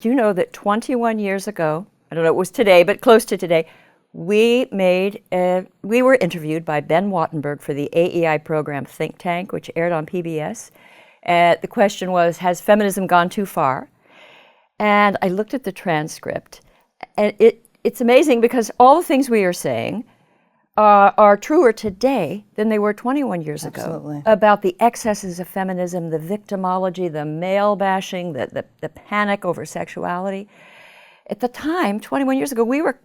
Do you know that 21 years ago, I don't know, it was today, but close to today, we were interviewed by Ben Wattenberg for the AEI program Think Tank, which aired on PBS. The question was, has feminism gone too far? And I looked at the transcript, and it's amazing because all the things we are saying are truer today than they were 21 years Absolutely. ago, about the excesses of feminism, the victimology, the male bashing, the panic over sexuality. At the time, 21 years ago, we were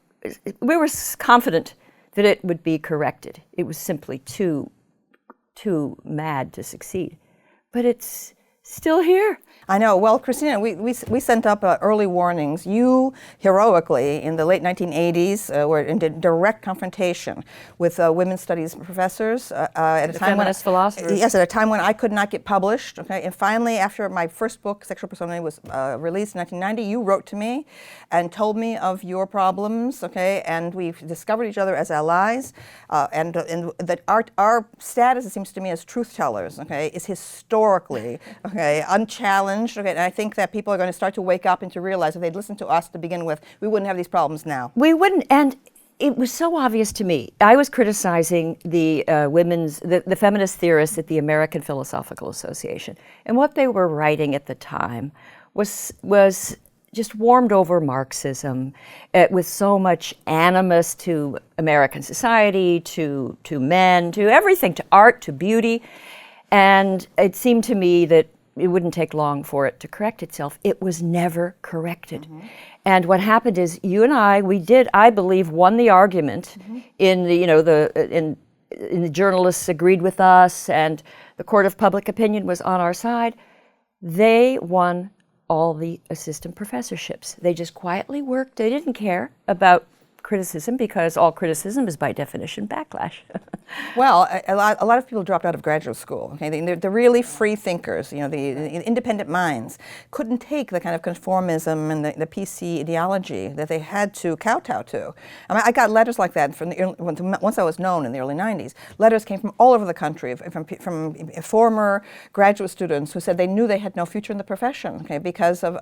confident that it would be corrected. It was simply too mad to succeed. But it's still here. I know. Well, Christina, we sent up early warnings. You heroically, in the late 1980s, were in direct confrontation with women's studies professors at a time feminist philosophers. Yes, at a time when I could not get published. Okay, and finally, after my first book, Sexual Personality, was released in 1990, you wrote to me and told me of your problems. Okay, and we've discovered each other as allies, and that our status, it seems to me, as truth tellers, okay, is historically unchallenged. Okay, and I think that people are going to start to wake up and to realize if they'd listened to us to begin with, we wouldn't have these problems now. We wouldn't, and it was so obvious to me. I was criticizing the the feminist theorists at the American Philosophical Association, and what they were writing at the time was just warmed over Marxism, with so much animus to American society, to men, to everything, to art, to beauty, and it seemed to me that it wouldn't take long for it to correct itself. It was never corrected. Mm-hmm. And what happened is you and I believe, won the argument. Mm-hmm. in the journalists agreed with us, and the court of public opinion was on our side. They won all the assistant professorships. They just quietly worked. They didn't care about criticism because all criticism is by definition backlash. Well, a lot of people dropped out of graduate school. Okay, the really free thinkers, the independent minds, couldn't take the kind of conformism and the PC ideology that they had to kowtow to. I mean, I got letters like that once I was known in the early 90s. Letters came from all over the country, from former graduate students who said they knew they had no future in the profession, okay, because there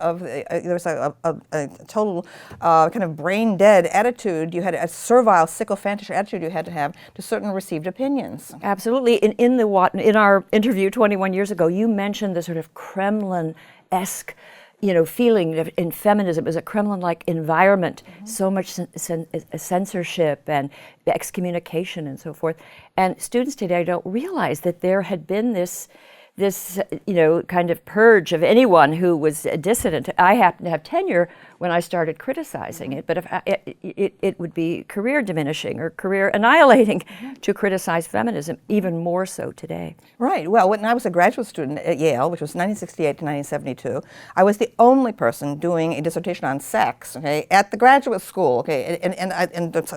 was a total kind of brain dead attitude. You had a servile, sycophantish attitude you had to have to certain received opinions. Absolutely. In our interview 21 years ago, you mentioned the sort of Kremlin-esque, feeling in feminism. It was a Kremlin-like environment, mm-hmm. so much censorship and excommunication and so forth. And students today don't realize that there had been this kind of purge of anyone who was a dissident. I happened to have tenure when I started criticizing it, but if it would be career diminishing or career annihilating to criticize feminism, even more so today. Right. Well, when I was a graduate student at Yale, which was 1968 to 1972, I was the only person doing a dissertation on sex, okay, at the graduate school, okay, and I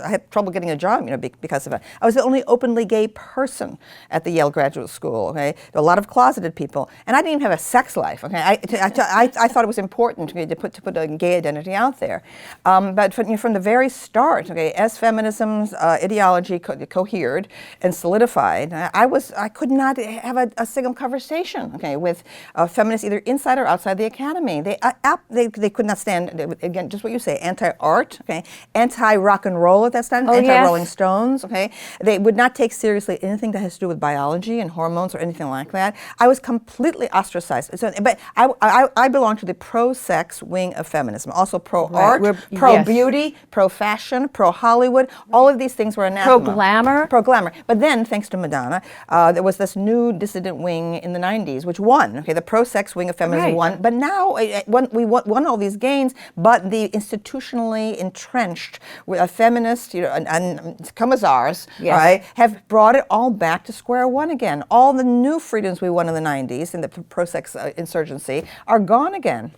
had trouble getting a job, because of it. I was the only openly gay person at the Yale Graduate School, okay. There were a lot of closeted people, and I didn't even have a sex life, okay. I thought it was important to put a gay identity out there, but from the very start, okay, as feminism's ideology cohered and solidified, I could not have a single conversation, okay, with feminists either inside or outside the academy. They could not stand, again, just what you say, anti-art, okay, anti-rock and roll at that time, anti-Rolling Stones, okay. They would not take seriously anything that has to do with biology and hormones or anything like that. I was completely ostracized. But I belong to the pro-sex wing of feminism. Also pro-art, pro-beauty, pro-fashion, pro-Hollywood. All of these things were anathema. Pro-glamour. Pro-glamour. But then, thanks to Madonna, there was this new dissident wing in the 90s, which won. Okay, the pro-sex wing of feminism won. But now, we won all these gains, but the institutionally entrenched feminists, and commissars, right, have brought it all back to square one again. All the new freedoms we won in the 90s in the pro-sex insurgency are gone again.